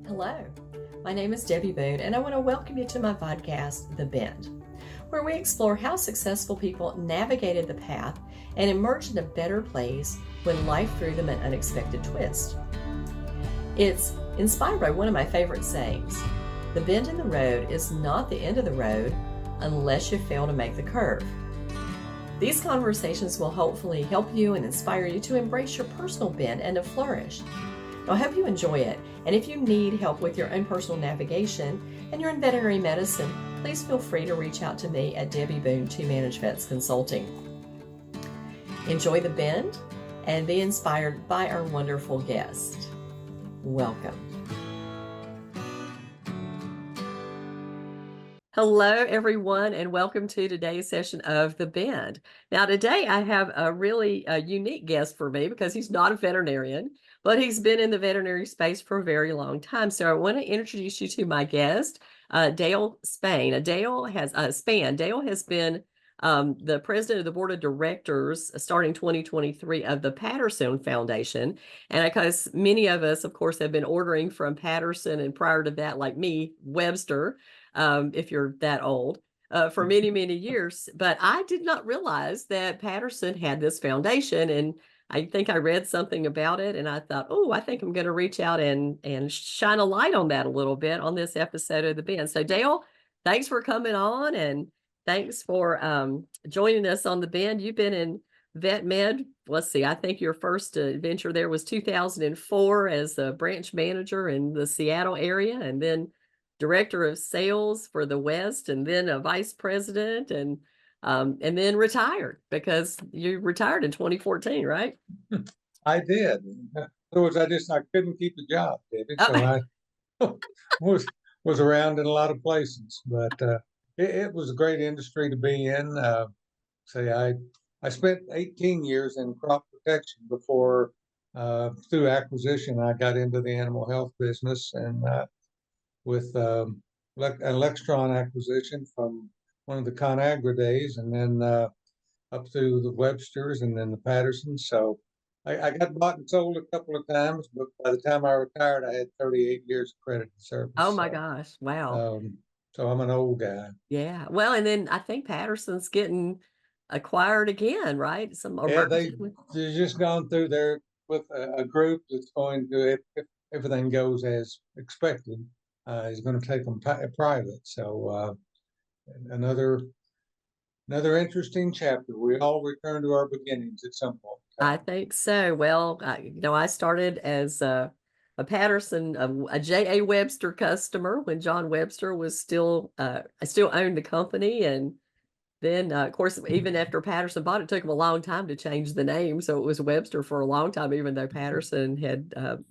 Hello, my name is Debbie Boone, and I want to welcome you to my podcast, The Bend, where we explore how successful people navigated the path and emerged in a better place when life threw them an unexpected twist. It's inspired by one of my favorite sayings: the bend in the road is not the end of the road unless you fail to make the curve. These conversations will hopefully help you and inspire you to embrace your personal bend and to flourish. I hope you enjoy it, and if you need help with your own personal navigation and you're in veterinary medicine, please feel free to reach out to me at Debbie Boone 2 Manage Vets Consulting. Enjoy the bend and be inspired by our wonderful guest. Welcome. Hello, everyone, and welcome to today's session of The Bend. Now, today I have a really unique guest for me because he's not a veterinarian, but he's been in the veterinary space for a very long time. So I want to introduce you to my guest, Dale Spann. Dale has been the president of the board of directors starting 2023 of the Patterson Foundation. And because many of us, of course, have been ordering from Patterson, and prior to that, like me, Webster, if you're that old, for many, many years. But I did not realize that Patterson had this foundation, and I think I read something about it, and I thought, oh, I think I'm going to reach out and shine a light on that a little bit on this episode of The Bend. So Dale, thanks for coming on, and thanks for joining us on The Bend. You've been in vet med. Let's see, I think your first adventure there was 2004 as a branch manager in the Seattle area, and then director of sales for the West, and then a vice president, and then retired, because you retired in 2014, right? I did. In other words, I couldn't keep a job, David. So I was around in a lot of places, but it was a great industry to be in. I spent 18 years in crop protection before, through acquisition, I got into the animal health business, and with an Electron acquisition from one of the ConAgra days, and then up through the Websters and then the Pattersons. So I got bought and sold a couple of times, but by the time I retired, I had 38 years of accredited service. Oh my gosh. Wow. So I'm an old guy. Yeah. Well, and then I think Patterson's getting acquired again, right? They've just gone through there with a group that's going to, if everything goes as expected, is going to take them private. So another interesting chapter. We all return to our beginnings at some point. I think so. Well, I started as a Patterson, a J.A. Webster customer when John Webster was still, I still owned the company. And then, of course, even after Patterson bought it, took them a long time to change the name. So it was Webster for a long time, even though Patterson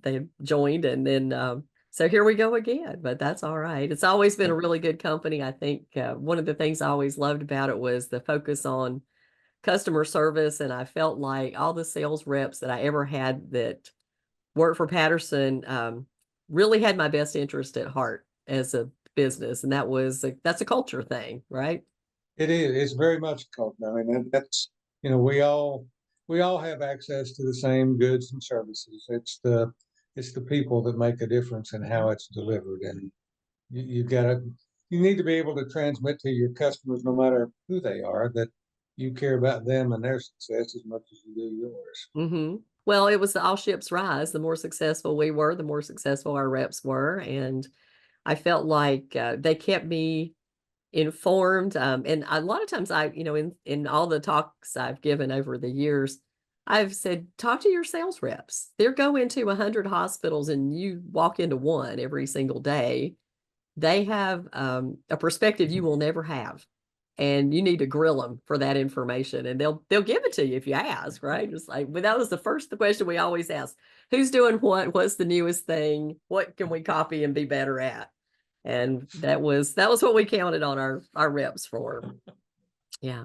they had joined. And then, so here we go again, but that's all right. It's always been a really good company. I think one of the things I always loved about it was the focus on customer service. And I felt like all the sales reps that I ever had that worked for Patterson really had my best interest at heart as a business. And that's a culture thing, right? It is. It's very much a culture. I mean, that's, we all have access to the same goods and services. It's the people that make a difference in how it's delivered. And you need to be able to transmit to your customers, no matter who they are, that you care about them and their success as much as you do yours. Mm-hmm. Well, it was the all ships rise. The more successful we were, the more successful our reps were. And I felt like they kept me informed. And a lot of times in all the talks I've given over the years, I've said, talk to your sales reps. They're going to 100 hospitals and you walk into one every single day. They have a perspective you will never have. And you need to grill them for that information, and they'll give it to you if you ask, right? Just like, but that was the first question we always ask: who's doing what? What's the newest thing? What can we copy and be better at? And that was what we counted on our reps for. Yeah.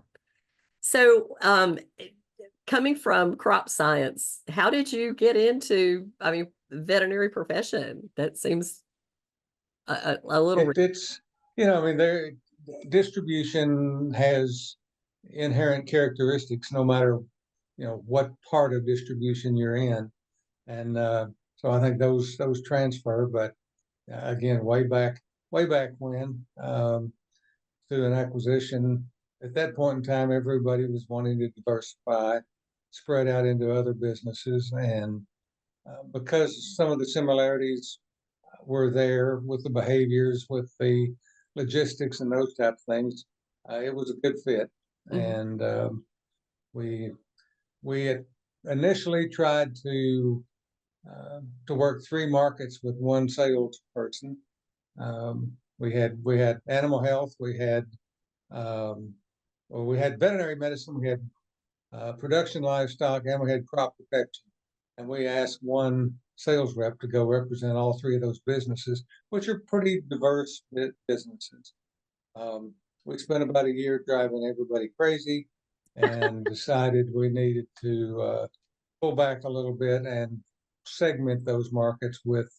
So, coming from crop science, how did you get into, veterinary profession? That seems a little. It's their distribution has inherent characteristics, no matter what part of distribution you're in, and so I think those transfer. But again, way back when, through an acquisition. At that point in time, everybody was wanting to diversify, spread out into other businesses, and because some of the similarities were there with the behaviors, with the logistics, and those type of things, it was a good fit. Mhm. And we we had initially tried to work three markets with one salesperson. We had animal health, um, we had veterinary medicine, we had production livestock, and we had crop protection. And we asked one sales rep to go represent all three of those businesses, which are pretty diverse businesses. Um, we spent about a year driving everybody crazy and decided we needed to pull back a little bit and segment those markets with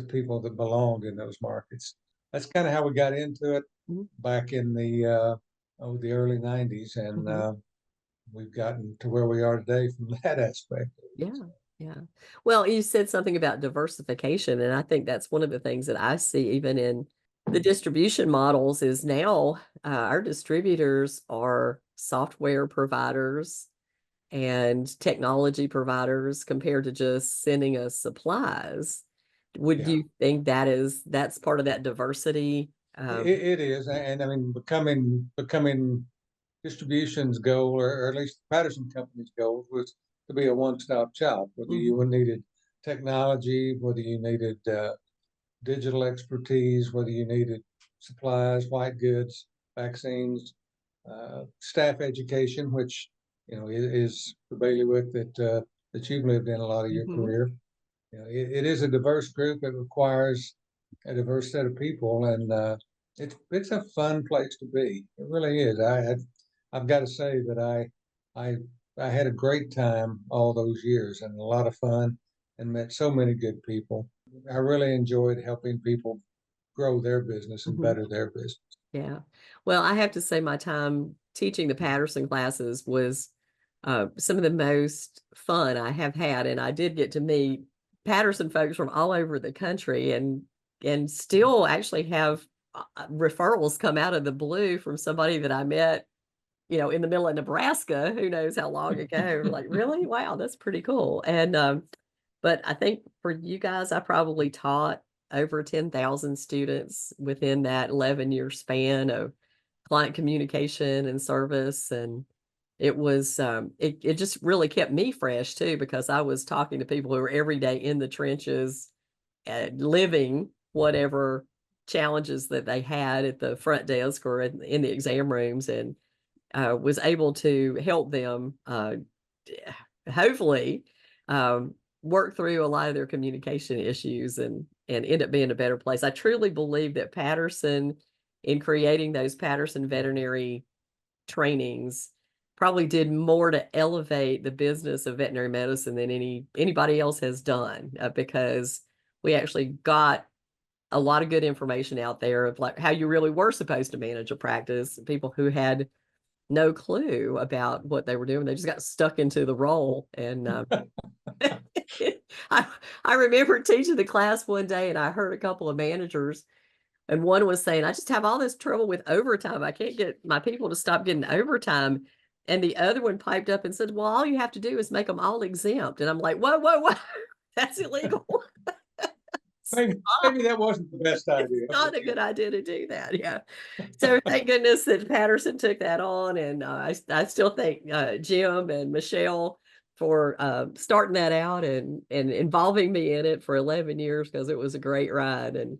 people that belonged in those markets. That's kind of how we got into it Mhm. back in the early '90s, and Mhm. we've gotten to where we are today from that aspect. Yeah. Yeah. Well, you said something about diversification, and I think that's one of the things that I see even in the distribution models is now our distributors are software providers and technology providers compared to just sending us supplies. Would Yeah, you think that's part of that diversity? it is, and I mean, becoming distribution's goal, or at least Patterson Company's goal, was to be a one-stop shop. Whether Mhm. you needed technology, whether you needed digital expertise, whether you needed supplies, white goods, vaccines, staff education, which is the bailiwick that you've lived in a lot of your Mhm. career. It is a diverse group. It requires a diverse set of people, and it's a fun place to be. It really is. I've got to say that I I had a great time all those years and a lot of fun, and met so many good people. I really enjoyed helping people grow their business and Mhm. better their business. Yeah. Well, I have to say my time teaching the Patterson classes was some of the most fun I have had, and I did get to meet Patterson folks from all over the country, and still actually have referrals come out of the blue from somebody that I met, in the middle of Nebraska. Who knows how long ago? Like, really? Wow, that's pretty cool. And but I think for you guys, I probably taught over 10,000 students within that 11-year span of client communication and service. And it was, it just really kept me fresh too, because I was talking to people who were every day in the trenches and living whatever challenges that they had at the front desk or in the exam rooms, and was able to help them hopefully um, work through a lot of their communication issues and end up being a better place. I truly believe that Patterson, in creating those Patterson veterinary trainings, probably did more to elevate the business of veterinary medicine than anybody else has done, because we actually got a lot of good information out there of like how you really were supposed to manage a practice. People who had no clue about what they were doing. They just got stuck into the role. And I, I remember teaching the class one day, and I heard a couple of managers, and one was saying, I just have all this trouble with overtime. I can't get my people to stop getting overtime. And the other one piped up and said, well, all you have to do is make them all exempt. And I'm like, whoa, whoa, whoa, that's illegal. Maybe that wasn't the best It's idea, but not a good idea to do that. Yeah. So thank goodness that Patterson took that on. And I still thank Jim and Michelle for starting that out and involving me in it for 11 years, because it was a great ride. And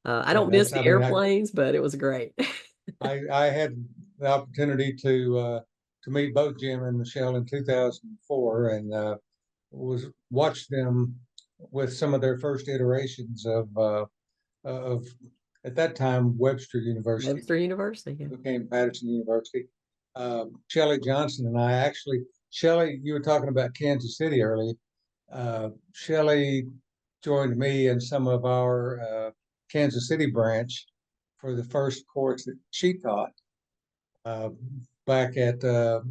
I yeah, don't miss that's. I the mean, airplanes, but it was great. I had the opportunity to meet both Jim and Michelle in 2004, and was watched them with some of their first iterations of at that time Webster University, Webster University. Yeah. became Patterson University. Shelley Johnson and I actually, Shelley, you were talking about Kansas City earlier. Shelley joined me and some of our Kansas City branch for the first course that she taught uh, back at the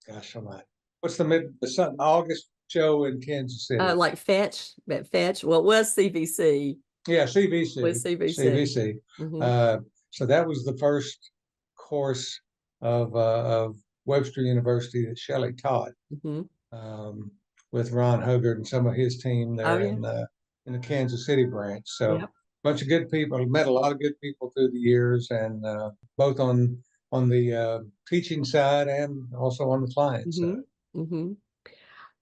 gosh, I'm not, what's the August show in Kansas City. Like Fetch. Well, it was CVC. Yeah, CVC. With CVC. So that was the first course of Webster University that Shelley taught, with Ron Huggard and some of his team there in the Kansas City branch. So a bunch of good people. Met a lot of good people through the years, and both on the teaching side and also on the client side.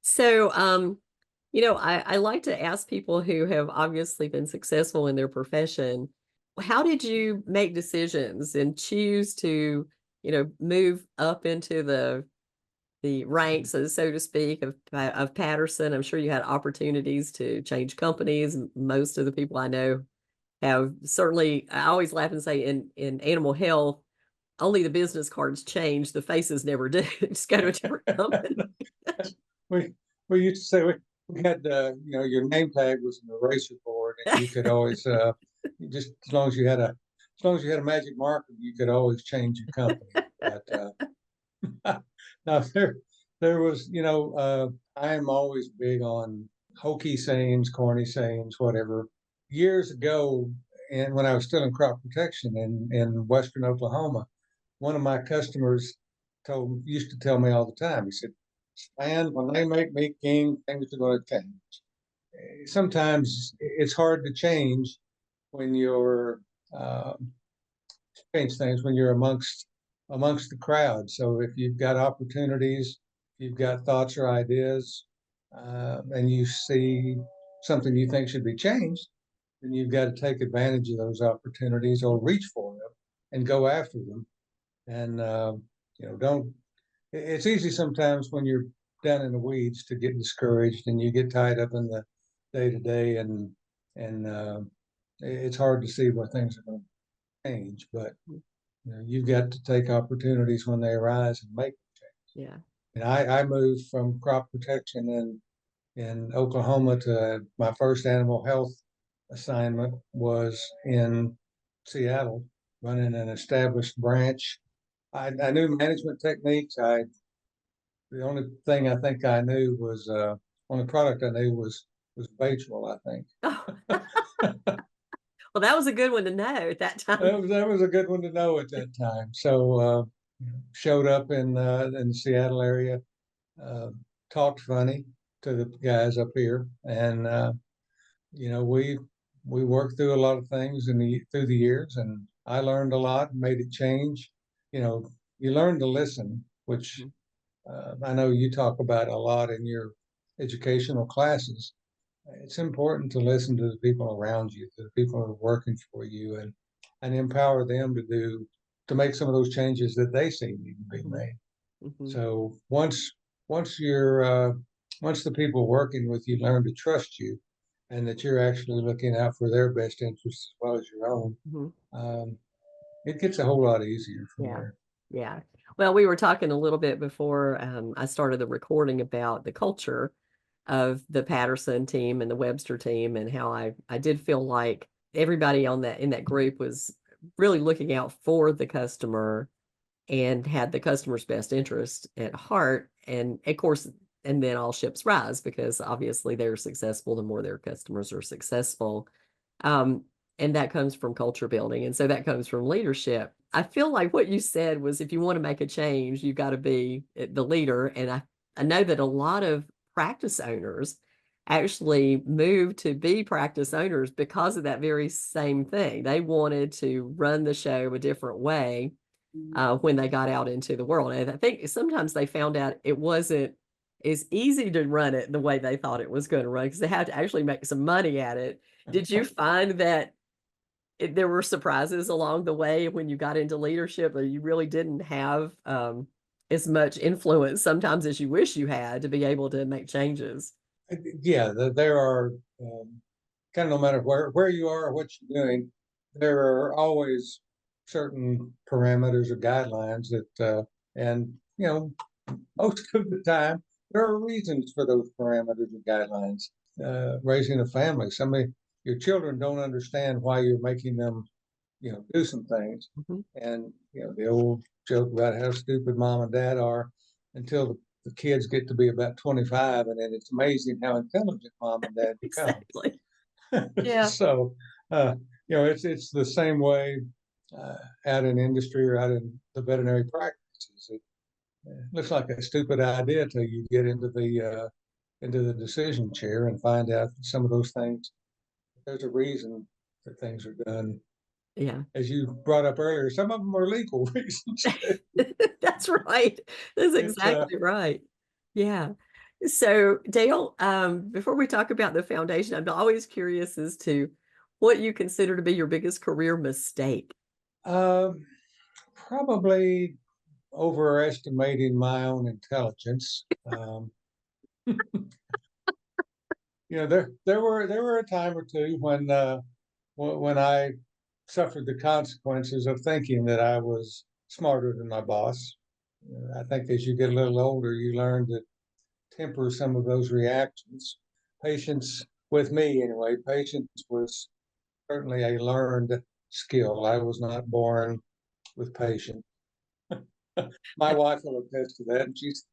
So, I like to ask people who have obviously been successful in their profession, how did you make decisions and choose to, move up into the ranks, so to speak, of Patterson? I'm sure you had opportunities to change companies. Most of the people I know have certainly. I always laugh and say in animal health, only the business cards change, the faces never do. Just go to a different company. we used to say we had your name tag was an eraser board, and you could always just as long as you had a magic marker, you could always change your company. But now there was I am always big on hokey sayings, corny sayings, whatever. Years ago, and when I was still in crop protection in Western Oklahoma, one of my customers used to tell me all the time. He said, "Spann, when they make me king, things are going to change." Sometimes it's hard to change when you're change things when you're amongst the crowd. So if you've got opportunities, you've got thoughts or ideas, and you see something you think should be changed, then you've got to take advantage of those opportunities or reach for them and go after them. And don't. It's easy sometimes when you're down in the weeds to get discouraged and you get tied up in the day to day, and it's hard to see where things are going to change. But you've got to take opportunities when they arise and make them change. Yeah. And I moved from crop protection in Oklahoma to my first animal health assignment was in Seattle, running an established branch. I knew management techniques. The only thing I think I knew was only product I knew was Baytril, I think. Well, that was a good one to know at that time. That was a good one to know at that time. So showed up in the Seattle area, talked funny to the guys up here, and we worked through a lot of things through the years, and I learned a lot and made it change. You learn to listen, which I know you talk about a lot in your educational classes. It's important to listen to the people around you, to the people who are working for you, and empower them to make some of those changes that they see need to be made. So once the people working with you learn to trust you, and that you're actually looking out for their best interests as well as your own, it gets a whole lot easier from there. Yeah. Well, we were talking a little bit before I started the recording about the culture of the Patterson team and the Webster team, and how I did feel like everybody in that group was really looking out for the customer and had the customer's best interest at heart. And of course, and then all ships rise, because obviously they're successful the more their customers are successful. And that comes from culture building. And so that comes from leadership. I feel like what you said was, if you want to make a change, you've got to be the leader. And I know that a lot of practice owners actually moved to be practice owners because of that very same thing. They wanted to run the show a different way when they got out into the world. And I think sometimes they found out it wasn't as easy to run it the way they thought it was going to run, because they had to actually make some money at it. Did you find that there were surprises along the way when you got into leadership, or you really didn't have as much influence sometimes as you wish you had to be able to make changes? Yeah, there are kind of, no matter where you are or what you're doing, there are always certain parameters or guidelines that, and most of the time there are reasons for those parameters or guidelines. Raising a family, your children don't understand why you're making them, do some things. And the old joke about how stupid mom and dad are until the kids get to be about 25, and then it's amazing how intelligent mom and dad become. Exactly. Yeah. So, it's the same way out in industry or out in the veterinary practices. It looks like a stupid idea till you get into the decision chair and find out that some of those things, there's a reason that things are done. Yeah. As you brought up earlier, some of them are legal reasons. That's right. That's It's exactly right. Yeah. So, Dale, before we talk about the foundation, I'm always curious as to what you consider to be your biggest career mistake. um, probably overestimating my own intelligence. There were a time or two when I suffered the consequences of thinking that I was smarter than my boss. I think as you get a little older, you learn to temper some of those reactions. Patience, with me anyway, patience was certainly a learned skill. I was not born with patience. My wife will attest to that, and she's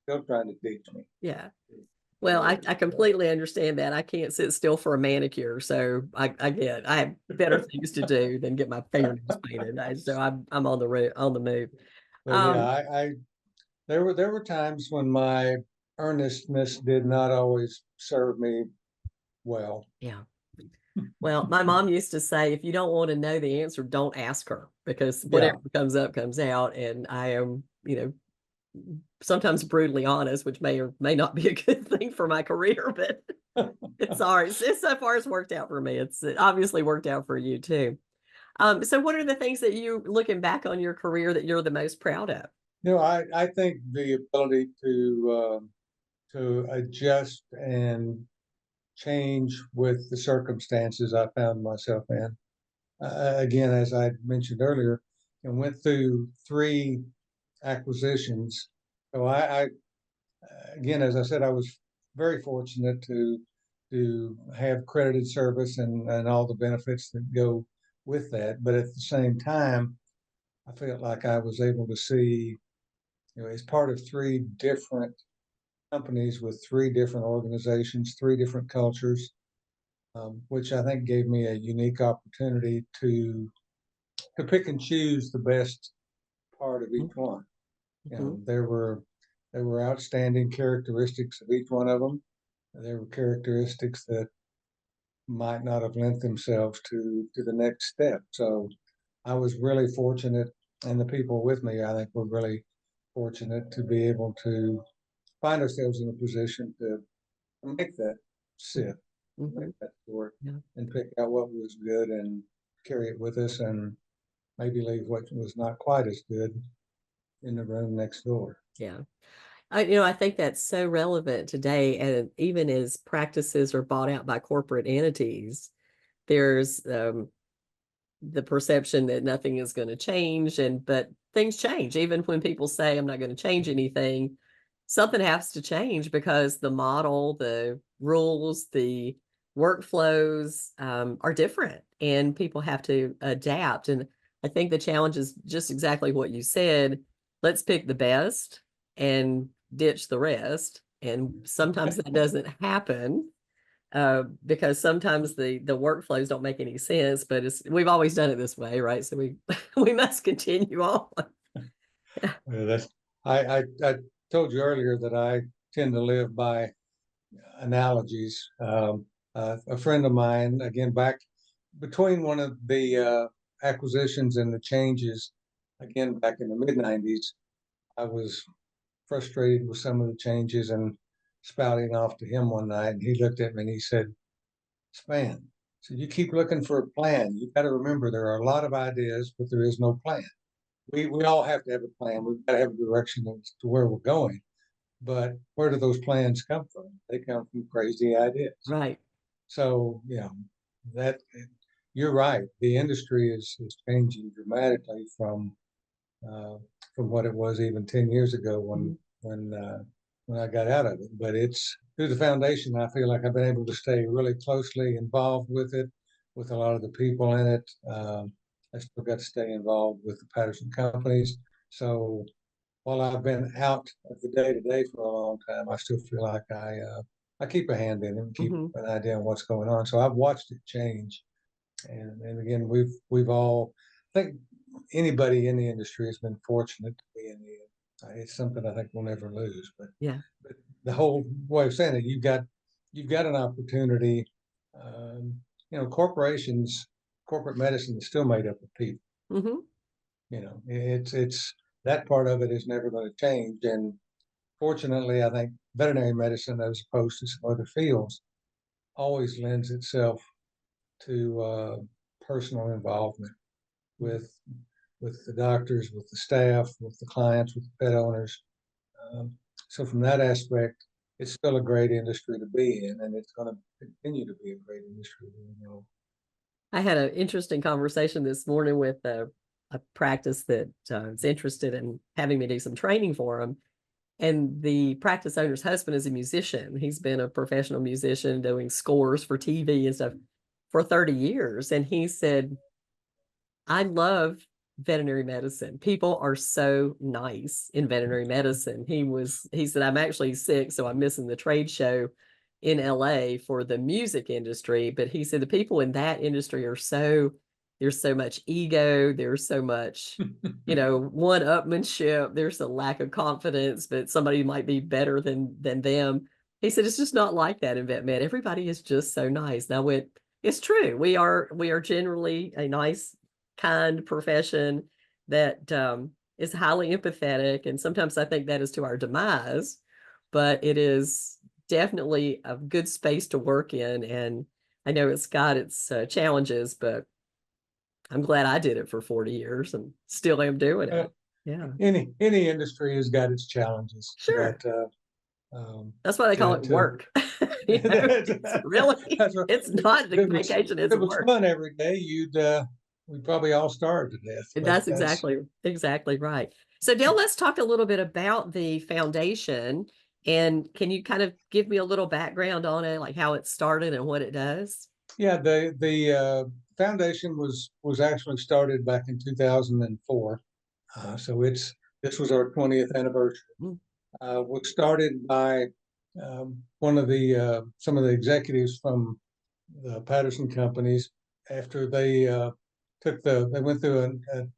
still trying to teach me. Yeah. Well, I completely understand that. I can't sit still for a manicure, so I have better things to do than get my fingernails painted. So I'm on the move. But yeah, Um, I there were times when my earnestness did not always serve me well. yeah. Well, my mom used to say, if you don't want to know the answer, don't ask her because Yeah, whatever comes up comes out. And I am, sometimes brutally honest, which may or may not be a good thing for my career, but it's sorry. It's so far it's worked out for me. It obviously worked out for you too. So what are the things that you looking back on your career that you're the most proud of? I think the ability to adjust and change with the circumstances I found myself in. Again, as I mentioned earlier, and went through three acquisitions. So I again, as I said, I was very fortunate to have credited service and all the benefits that go with that. But at the same time, I felt like I was able to see, as part of three different companies with three different organizations, three different cultures, which I think gave me a unique opportunity to pick and choose the best part of each one. Mm-hmm. There were outstanding characteristics of each one of them. There were characteristics that might not have lent themselves to the next step. So I was really fortunate, and the people with me, I think, were really fortunate to be able to find ourselves in a position to make that sift, Mm-hmm. make that sort, Yeah. and pick out what was good and carry it with us, and maybe leave what was not quite as good in the room next door. Yeah. I think that's so relevant today. And even as practices are bought out by corporate entities, there's the perception that nothing is going to change. But things change. Even when people say, I'm not going to change anything, something has to change because the model, the rules, the workflows are different and people have to adapt. And I think the challenge is just exactly what you said. Let's pick the best and ditch the rest. And sometimes that doesn't happen because sometimes the workflows don't make any sense, but we've always done it this way, right? So we we must continue on. Yeah, I told you earlier that I tend to live by analogies. A friend of mine, again, back between one of the acquisitions and the changes, again, back in the mid 90s, I was frustrated with some of the changes and spouting off to him one night. And he looked at me and he said, Spann, so you keep looking for a plan. You got to remember there are a lot of ideas, but there is no plan. We all have to have a plan. We've got to have a direction as to where we're going. But where do those plans come from? They come from crazy ideas. Right. So, that you're right. The industry is changing dramatically uh, from what it was even 10 years ago Mhm. when I got out of it. But it's through the foundation, I feel like I've been able to stay really closely involved with it, with a lot of the people in it. I still got to stay involved with the Patterson companies. So while I've been out of the day-to-day for a long time, I still feel like I keep a hand in it and keep Hmm. an idea on what's going on. So I've watched it change. And again, we've all, I think anybody in the industry has been fortunate to be in the, it's something I think we'll never lose. Yeah. But the whole way of saying it, you've got an opportunity. Corporations, corporate medicine is still made up of people. Hmm. It's that part of it is never going to change. And fortunately, I think veterinary medicine, as opposed to some other fields, always lends itself to personal involvement with with the doctors, with the staff, with the clients, with the pet owners. Um, so from that aspect, it's still a great industry to be in, and it's going to continue to be a great industry. I had an interesting conversation this morning with a practice that is interested in having me do some training for them. And the practice owner's husband is a musician. He's been a professional musician doing scores for TV and stuff for 30 years. And he said, I love veterinary medicine. People are so nice in veterinary medicine. He said, I'm actually sick, so I'm missing the trade show in LA for the music industry. But he said the people in that industry there's so much ego, there's so much, one-upmanship, there's a lack of confidence, but somebody might be better than them. He said it's just not like that in vet med. Everybody is just so nice. Now, it's true. We are generally a nice, kind profession that is highly empathetic. And sometimes I think that is to our demise, but it is definitely a good space to work in. And I know it's got its challenges, but I'm glad I did it for 40 years and still am doing Uh, it. Yeah, any industry has got its challenges, sure. but That's why they call it to work. that's, It's really, that's right. it's not the If vacation, it's it was work. fun every day, we'd probably all starve to death. But That's exactly right. So Dale, let's talk a little bit about the foundation. And can you kind of give me a little background on it, like how it started and what it does? yeah. The foundation was actually started back in 2004. So this was our 20th anniversary. Mm. Was started by one of the some of the executives from the Patterson companies after they went through an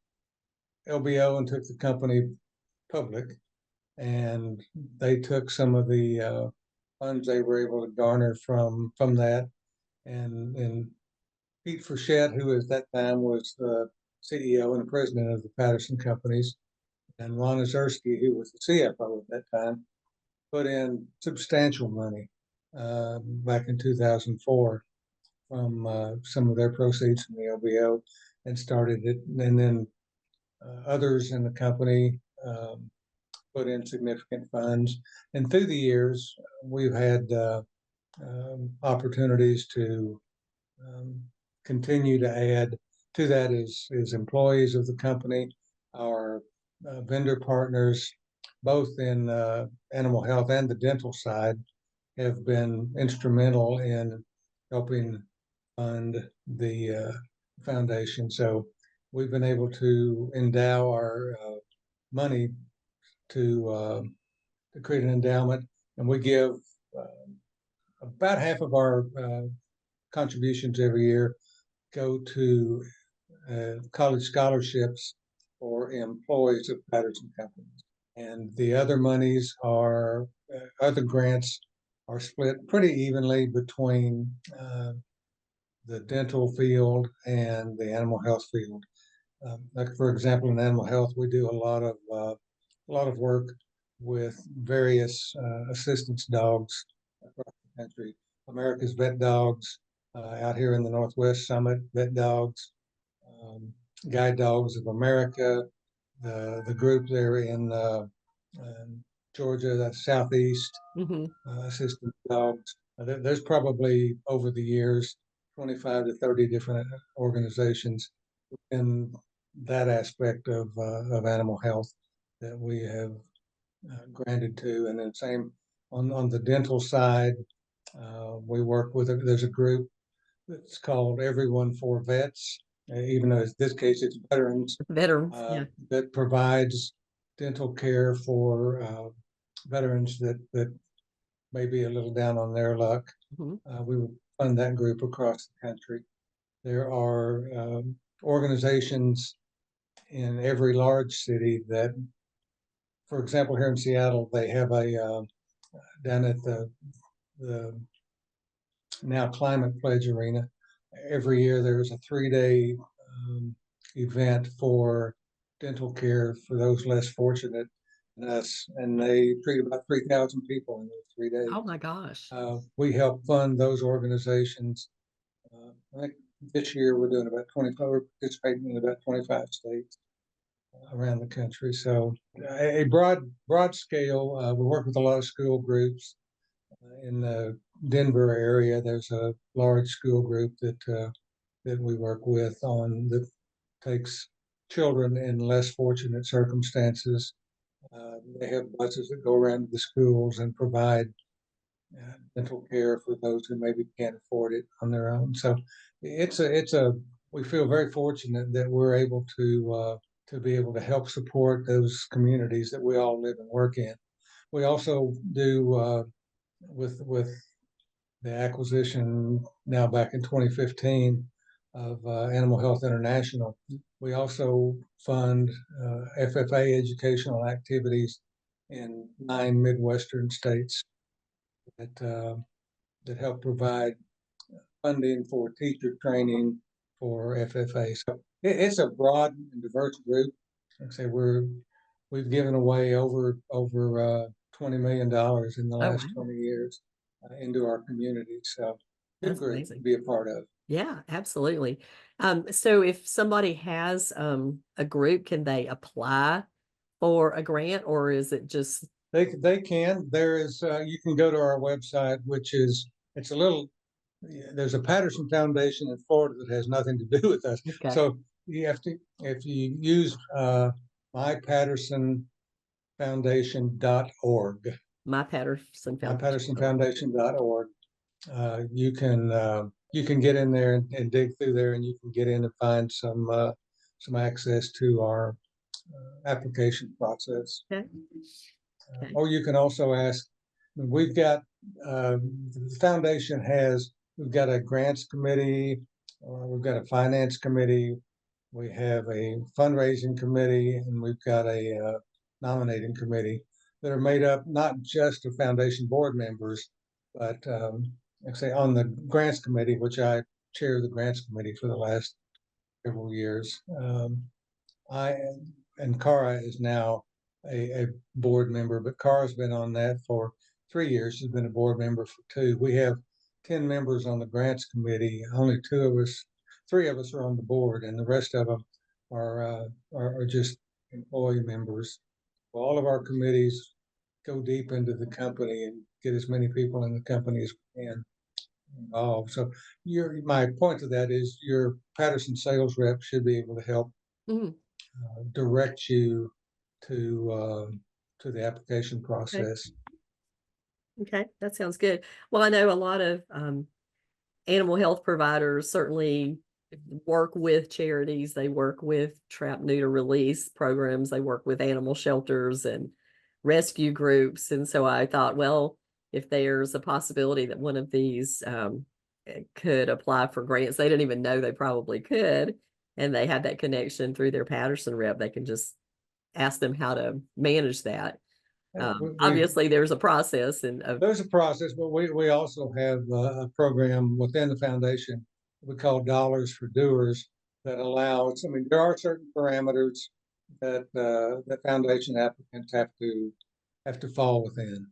LBO and took the company public, and they took some of the funds they were able to garner from that, and Pete Frechette, who at that time was the CEO and president of the Patterson companies, and Ron Ozersky, who was the CFO at that time, put in substantial money back in 2004 from some of their proceeds from the LBO and started it. And then others in the company put in significant funds. And through the years, we've had opportunities to um, continue to add to that is employees of the company, our vendor partners, both in animal health and the dental side, have been instrumental in helping fund the foundation. So we've been able to endow our money to create an endowment, and we give about half of our contributions every year go to college scholarships for employees of Patterson companies. And the other monies other grants are split pretty evenly between the dental field and the animal health field. Like for example, in animal health, we do a lot of work with various assistance dogs across the country. America's Vet Dogs out here in the Northwest Summit, Vet Dogs, um, Guide Dogs of America, the group there in Georgia, that's Southeast Hmm. Assistance Dogs. There's probably over the years 25 to 30 different organizations in that aspect of animal health that we have granted to. And then same on the dental side, we work with, there's a group that's called Everyone for Vets, even though in this case it's veterans, Veterans, yeah. that provides dental care for veterans that may be a little down on their luck. We would fund that group across the country. There are organizations in every large city that, for example, here in Seattle, they have a down at the now Climate Pledge Arena. Every year there's a 3-day event for dental care for those less fortunate than us, and they treat about 3,000 people in those 3 days. Oh my gosh. We help fund those organizations. I think this year we're doing about 25, we're participating in about 25 states around the country. So a broad scale. We work with a lot of school groups in the Denver area. There's a large school group that we work with on that takes children in less fortunate circumstances. They have buses that go around to the schools and provide dental care for those who maybe can't afford it on their own. So we feel very fortunate that we're able to be able to help support those communities that we all live and work in. We also do with the acquisition now back in 2015 of Animal Health International. We also fund FFA educational activities in 9 Midwestern states that help provide funding for teacher training for FFA. So it's a broad and diverse group. Like I say, we've given away over $20 million in the last 20 years into our community. So good That's group amazing to be a part of. Yeah, absolutely. So if somebody has a group, can they apply for a grant, or is it just They can. There is you can go to our website, which is it's a little. There's a Patterson Foundation in Florida that has nothing to do with us. okay? So you have to if you use mypattersonfoundation.org. mypattersonfoundation.org. You can get in there and dig through there, and you can get in and find some access to our application process. Okay. Okay. Or you can also ask. We've got the foundation we've got a grants committee, we've got a finance committee, we have a fundraising committee, and we've got a nominating committee that are made up not just of foundation board members, but like I say, on the grants committee, which I chair the grants committee for the last several years. I and Cara is now a board member, but Cara's been on that for 3 years. She's been a board member for 2. We have 10 members on the grants committee. Only 3 of us are on the board, and the rest of them are just employee members. Well, all of our committees go deep into the company and get as many people in the company as we can involved. So my point to that is your Patterson sales rep should be able to help direct you to the application process. Okay, that sounds good. Well, I know a lot of animal health providers certainly work with charities. They work with trap, neuter, release programs. They work with animal shelters and rescue groups. And so I thought, well, if there's a possibility that one of these could apply for grants, they didn't even know they probably could, and they had that connection through their Patterson rep, they can just ask them how to manage that. Obviously, there's a process, and there's a process, but we also have a program within the foundation we call Dollars for Doers that allows. I mean, there are certain parameters that that foundation applicants have to fall within.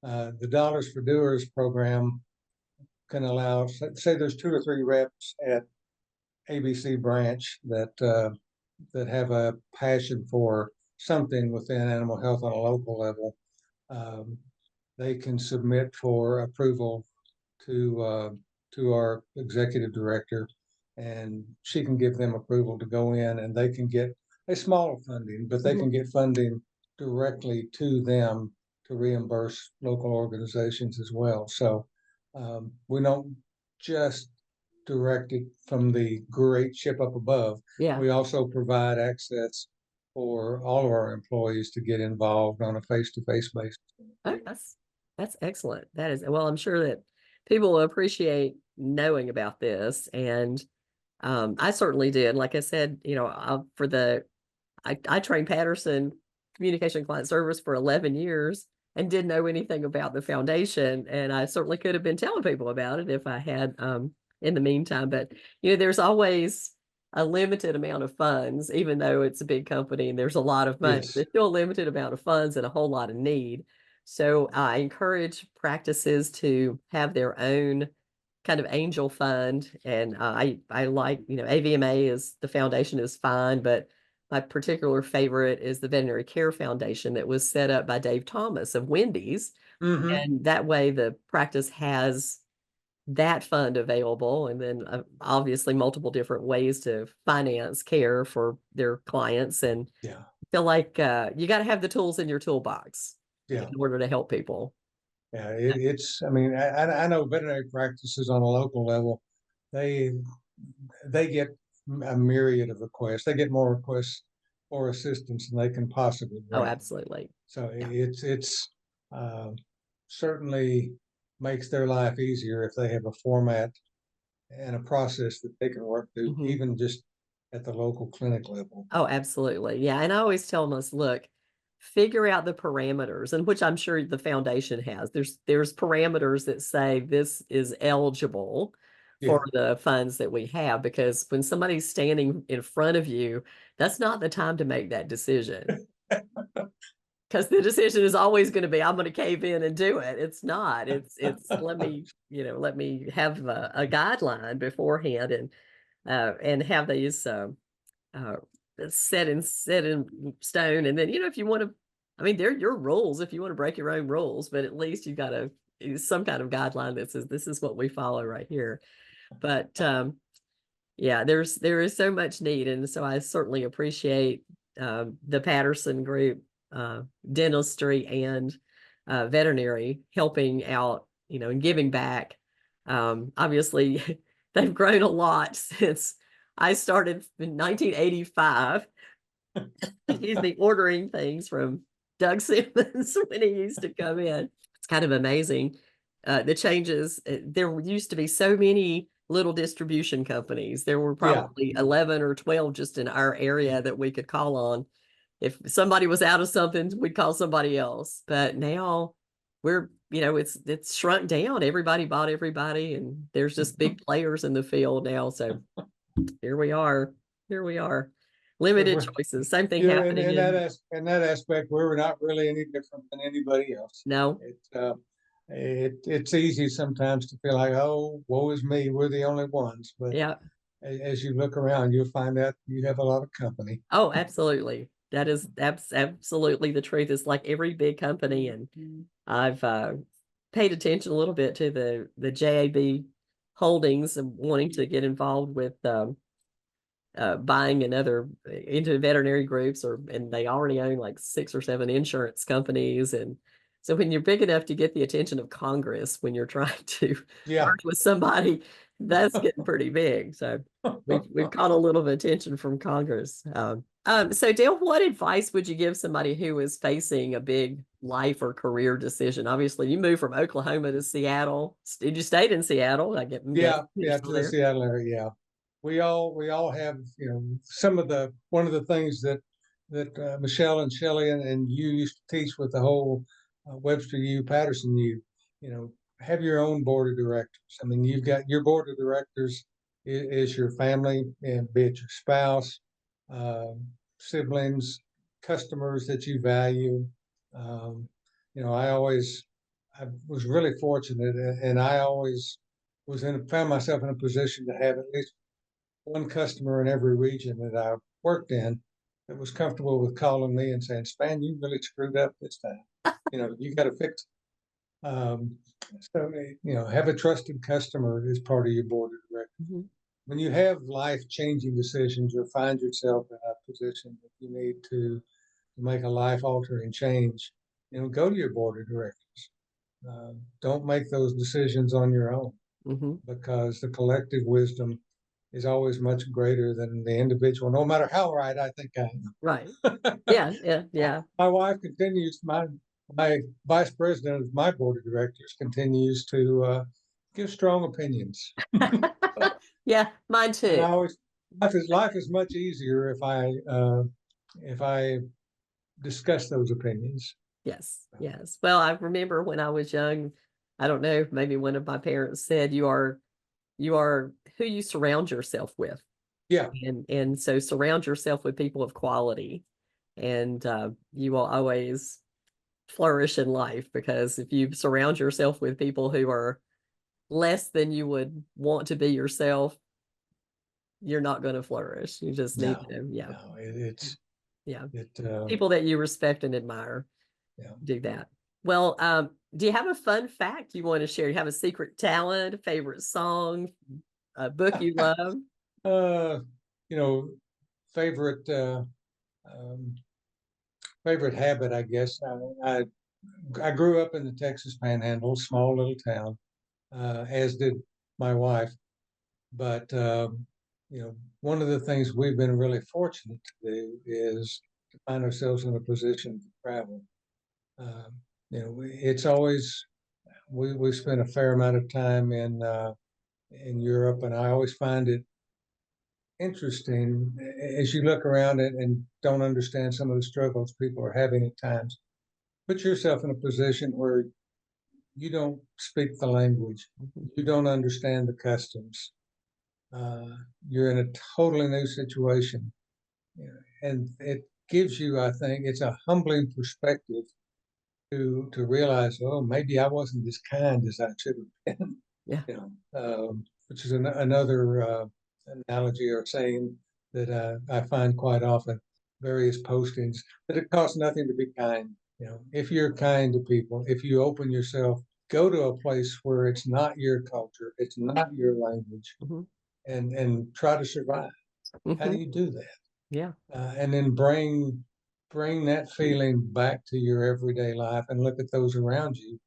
The Dollars for Doers program can allow, say, there's 2 or 3 reps at ABC branch that have a passion for something within animal health on a local level. They can submit for approval to our executive director, and she can give them approval to go in, and they can get a smaller funding, but they can get funding directly to them to reimburse local organizations as well. So we don't just direct it from the great ship up above. yeah, We also provide access for all of our employees to get involved on a face-to-face basis. Oh, that's excellent. That is, well, I'm sure that people will appreciate knowing about this. And I certainly did. Like I said, I trained Patterson Communication and Client Service for 11 years and didn't know anything about the foundation. And I certainly could have been telling people about it if I had in the meantime. But, there's always a limited amount of funds, even though it's a big company and there's a lot of money. Yes. There's still a limited amount of funds and a whole lot of need. So I encourage practices to have their own kind of angel fund. And I like, AVMA is the foundation is fine, but my particular favorite is the Veterinary Care Foundation that was set up by Dave Thomas of Wendy's. Mm-hmm. And that way the practice has that fund available. And then obviously multiple different ways to finance care for their clients. And Yeah. feel like you got to have the tools in your toolbox Yeah. in order to help people. Yeah. I mean, I know veterinary practices on a local level, they they get a myriad of requests. They get more requests for assistance than they can possibly Oh, grant. absolutely. So Yeah. it's um, certainly makes their life easier if they have a format and a process that they can work through, Mhm. even just at the local clinic level. Oh, absolutely. Yeah. And I always tell them, look, figure out the parameters, and which I'm sure the foundation has. There's parameters that say this is eligible for Yeah. the funds that we have, because when somebody's standing in front of you, that's not the time to make that decision. Because the decision is always going to be, I'm going to cave in and do it. It's not. It's let me have a guideline beforehand and have these uh, set in stone. And then, if you want to, I mean, they're your rules if you want to break your own rules, but at least you got to some kind of guideline that says this is what we follow right here. But yeah, there is so much need, and so I certainly appreciate the Patterson group, dentistry and veterinary helping out, and giving back. Obviously, they've grown a lot since I started in 1985. Excuse me, ordering things from Doug Simmons when he used to come in. It's kind of amazing. The changes. There used to be so many little distribution companies. There were Yeah. probably 11 or 12 just in our area that we could call on. If somebody was out of something, we'd call somebody else. But now we're, it's shrunk down. Everybody bought everybody, and there's just big players in the field now. So here we are. Here we are. Limited We're, choices. Same thing yeah, happening in in that aspect, we're not really any different than anybody else. no. It's easy sometimes to feel like, oh, woe is me, we're the only ones. But Yeah. as you look around, you'll find out you have a lot of company. Oh, absolutely. That is absolutely the truth. It's like every big company, and I've paid attention a little bit to the JAB holdings and wanting to get involved with buying another into veterinary groups, and they already own like 6 or 7 insurance companies. And so when you're big enough to get the attention of Congress, when you're trying to Yeah. merge with somebody, that's getting pretty big. So we've caught a little bit of attention from Congress. So Dale, what advice would you give somebody who is facing a big life or career decision? Obviously, you moved from Oklahoma to Seattle. Did you stay in Seattle? I'm Yeah, guessing you're yeah, still to the there. Seattle area. Yeah, we all have, some of the one of the things that Michelle and Shelley and you used to teach with the whole Webster U, Patterson U. Have your own board of directors. I mean, you've got your board of directors is your family, and be it your spouse, siblings, customers that you value. Um, I was really fortunate, and I always found myself in a position to have at least one customer in every region that I worked in that was comfortable with calling me and saying, "Span, you really screwed up this time. You got to fix it." So, have a trusted customer as part of your board of directors. Mhm. When you have life-changing decisions or find yourself in a position that you need to make a life-altering change, go to your board of directors. Don't make those decisions on your own, Mhm. because the collective wisdom is always much greater than the individual, no matter how right I think I Right. am. Yeah, yeah, yeah. My wife continues, my vice president of my board of directors continues to give strong opinions. Yeah, mine And too. I always life is much easier if I discuss those opinions. Yes, yes. Well, I remember when I was young, I don't know, maybe one of my parents said, you are who you surround yourself with. Yeah, And so surround yourself with people of quality, and you will always flourish in life, because if you surround yourself with people who are less than you would want to be yourself, you're not going to flourish. You just need no, to, yeah, no, it's yeah. it. People that you respect and admire Yeah. do that. Well, do you have a fun fact you want to share? You have a secret talent, a favorite song, a book you love? Uh, you know, favorite um, favorite habit, I guess. I grew up in the Texas Panhandle, small little town, as did my wife. But one of the things we've been really fortunate to do is to find ourselves in a position to travel. Um, it's always we spent a fair amount of time in Europe, and I always find it interesting as you look around and don't understand some of the struggles people are having at times. Put yourself in a position where you don't speak the language, Mhm. you don't understand the customs, uh, you're in a totally new situation. And it gives you, I think, it's a humbling perspective to realize, oh, maybe I wasn't as kind as I should have been. Yeah, Which is another analogy or saying that I find quite often, various postings, that it costs nothing to be kind. If you're kind to people, if you open yourself, go to a place where it's not your culture, it's not your language, hmm, and try to survive. How do hmm, you do that? yeah, And then bring that feeling back to your everyday life and look at those around you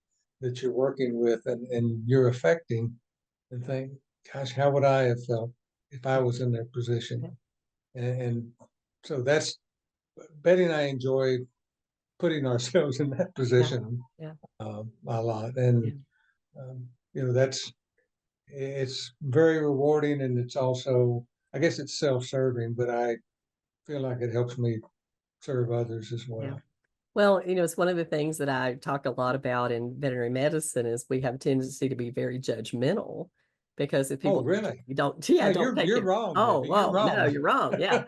that you're working with and you're affecting, and think, gosh, how would I have felt if I was in their position? yeah, And so that's Betty and I enjoy putting ourselves in that yeah, position yeah, a lot, yeah. and that's it's very rewarding, and it's also, I guess, it's self-serving, but I feel like it helps me serve others as Yeah. well. Well, it's one of the things that I talk a lot about in veterinary medicine is we have a tendency to be very judgmental, because if Oh, people really? you don't, yeah, No, don't take you're it. wrong, Oh, Debbie. You're well, no, wrong. you're wrong. Yeah.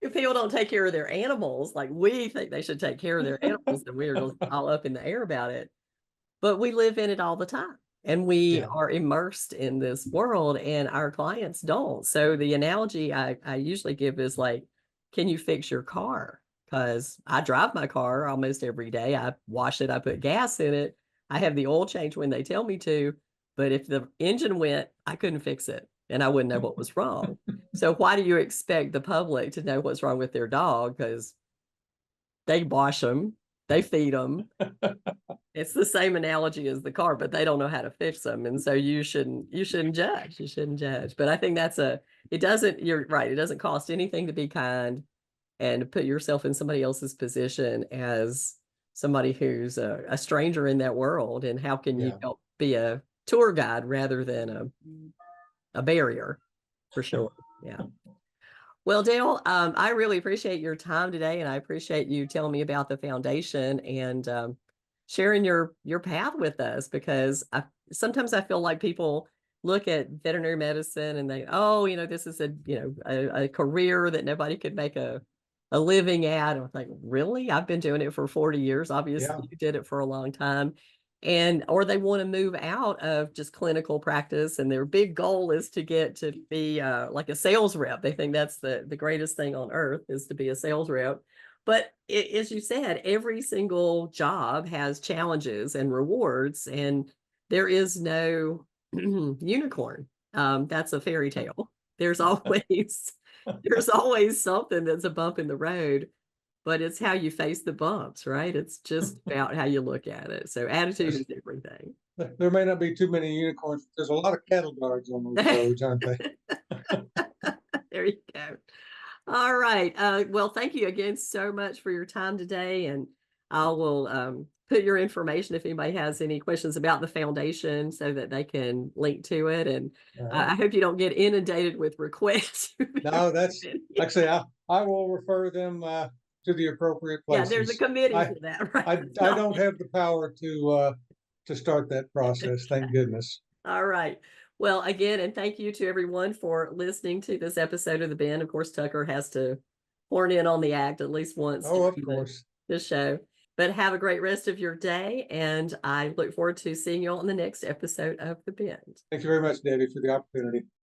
If people don't take care of their animals like we think they should take care of their animals, then we are just all up in the air about it. But we live in it all the time, and we Yeah. are immersed in this world, and our clients don't. So the analogy I usually give is like, can you fix your car? Because I drive my car almost every day. I wash it, I put gas in it, I have the oil change when they tell me to. But if the engine went, I couldn't fix it and I wouldn't know what was wrong. So why do you expect the public to know what's wrong with their dog? Because they wash them, they feed them. It's the same analogy as the car, but they don't know how to fix them. And so you shouldn't judge. You shouldn't judge. But I think it doesn't, you're right. It doesn't cost anything to be kind and put yourself in somebody else's position as somebody who's a stranger in that world. And how can you Yeah. help be a tour guide rather than a barrier, for sure. Yeah. Well, Dale, I really appreciate your time today, and I appreciate you telling me about the foundation and sharing your path with us. Because sometimes I feel like people look at veterinary medicine and they, oh, this is a career that nobody could make a living at. I'm like, really? I've been doing it for 40 years. Yeah. Obviously, you did it for a long time. Or they want to move out of just clinical practice, and their big goal is to get to be like a sales rep. They think that's the greatest thing on earth, is to be a sales rep. But as you said, every single job has challenges and rewards, and there is no unicorn. That's a fairy tale. There's always there's always something that's a bump in the road, but it's how you face the bumps, right? It's just about how you look at it. So attitude Yes. is everything. There may not be too many unicorns. There's a lot of cattle guards on those roads, aren't they? There you go. All right. Well, thank you again so much for your time today. And I will put your information if anybody has any questions about the foundation so that they can link to it. And All right. I hope you don't get inundated with requests. No, that's like I say, I will refer them to the appropriate Yeah, there's a places. committee I for that, right? I don't have the power to start that process. Thank goodness. All right. Well, again, and thank you to everyone for listening to this episode of The Bend. Of course, Tucker has to horn in on the act at least once Oh, of during course. the show. But have a great rest of your day, and I look forward to seeing you on the next episode of The Bend. Thank you very much, Debbie, for the opportunity.